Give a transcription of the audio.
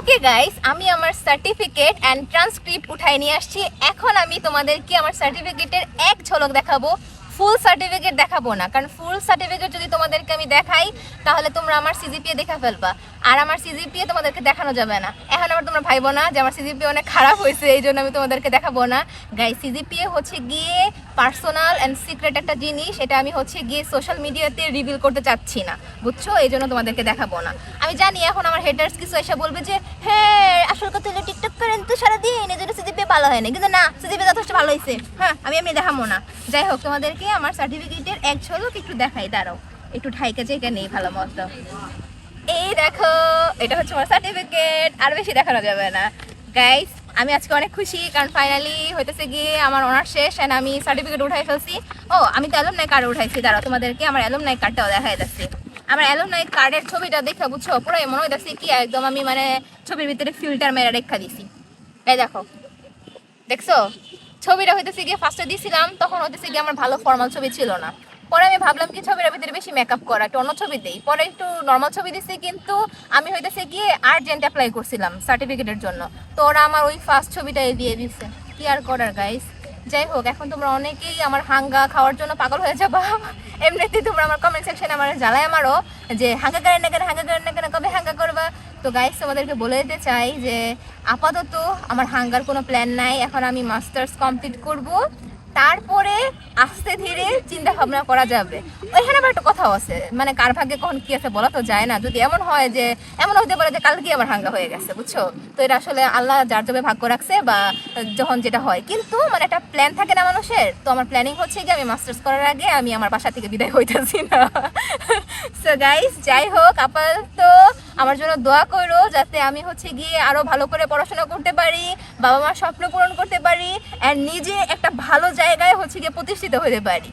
Okay guys, আমি আমার certificate and transcript উঠাই নিয়ে আসছি। এখন আমি তোমাদেরকে আমার সার্টিফিকেটের এক ঝলক দেখাবো, ফুল সার্টিফিকেট দেখাবো না, কারণ ফুল সার্টিফিকেট যদি তোমাদেরকে আমি দেখাই তাহলে তোমরা আমার সিজিপিএ দেখা ফেলবা, আর আমার সিজিপিএ তোমাদেরকে দেখানো যাবে না। এখন আবার তোমরা ভাইবো না যে আমার সিজিপিএ অনেক খারাপ হয়েছে, এই জন্য আমি তোমাদেরকে দেখাবো না। গাইস, সিজিপিএ হচ্ছে গিয়ে পার্সোনাল অ্যান্ড সিক্রেট একটা জিনিস, এটা আমি হচ্ছে গিয়ে সোশ্যাল মিডিয়াতে রিভিল করতে চাচ্ছি না, বুঝছো? এই জন্য তোমাদেরকে দেখাবো না। আমি জানি এখন আমার হেটার্স কিছু এসে বলবে যে হ্যাঁ আসল কথা হলো টিকটক করেন তো সারাদিন, এই জন্য সিজিপিএ ভালো হয় না, কিন্তু না, সিজিপিএ যথেষ্ট ভালো হয়েছে। হ্যাঁ, আমি দেখাবো না। যাই হোক, তোমাদেরকে আমার সার্টিফিকেটের এক ঝলক একটু দেখাই, দাঁড়াও একটু ঠাইকা জায়গা নেই ভালো মতো। এই দেখো, এটা হচ্ছে আমার সার্টিফিকেট, আর বেশি দেখানো যাবে না। গাইস, আমি আজকে অনেক খুশি, কারণ ফাইনালি হইতেছে গিয়ে আমার অনার্স শেষ এন্ড আমি সার্টিফিকেট উঠাই ফেলছি। ও, আমি তো অ্যালুমনাই কার্ড উঠাইছি, দাঁড়াও তোমাদেরকে আমার অ্যালুমনাই কার্ডটাও দেখাই যাচ্ছে। আমার অ্যালুমনাই কার্ডের ছবিটা দেখে বুঝছো, পুরো মনে হইতেছে কি একদম আমি মানে ছবির ভিতরে ফিল্টার মেরে রেখা দিছি। এই দেখো, দেখছো ছবিটা হইতেছে গিয়ে ফার্স্টে দিছিলাম, তখন হইতেছে গিয়ে আমার ভালো ফর্মাল ছবি ছিল না। পরে আমি ভাবলাম কি ছবির ভিতরে বেশি মেকআপ করা, একটু অন্য ছবি দেই, পরে একটু নর্মাল ছবি দিছি। কিন্তু আমি হইতেছে গিয়ে আর্জেন্ট অ্যাপ্লাই করছিলাম সার্টিফিকেটের জন্য, তো ওরা আমার ওই ফার্স্ট ছবিটাই দিয়ে দিচ্ছে। কি আর করার গাইস। যাই হোক, এখন তোমরা অনেকেই আমার হাঙ্গা খাওয়ার জন্য পাগল হয়ে যাবা। এমনিতেই তোমরা আমার কমেন্ট সেকশনে আমার জ্বালায় আমারও যে হাঙ্গা করেন না কেন, হাঙ্গা করেন না কেন, কবে হাঙ্গা করবা। তো গাইস, তোমাদেরকে বলে দিতে চাই যে আপাতত আমার হাঙ্গার কোনো প্ল্যান নাই। এখন আমি মাস্টার্স কমপ্লিট করব, তারপরে আস্তে ধীরে চিন্তা ভাবনা করা যাবে। ওইখানে আবার একটা কথাও আছে, মানে কার ভাগ্যে কখন কি আছে বলা তো যায় না। যদি এমন হয় যে এমন হতে পারে যে কালকে আমার হাঙ্গা হয়ে গেছে, বুঝছো? তো এটা আসলে আল্লাহ যার জবে ভাগ্য রাখছে, বা যখন যেটা হয়। কিন্তু মানে একটা প্ল্যান থাকে না মানুষের, তো আমার প্ল্যানিং হচ্ছে যে আমি মাস্টার্স করার আগে আমি আমার বাসা থেকে বিদায় হইতেছি না। সো গাইস, যাই হোক, আপাতত আমার জন্য দোয়া করো যাতে আমি হচ্ছে গিয়ে আরো ভালো করে পড়াশোনা করতে পারি, বাবা মার স্বপ্ন পূরণ করতে পারি, আর নিজে একটা ভালো জায়গায় হচ্ছে গিয়ে প্রতিষ্ঠিত হতে পারি।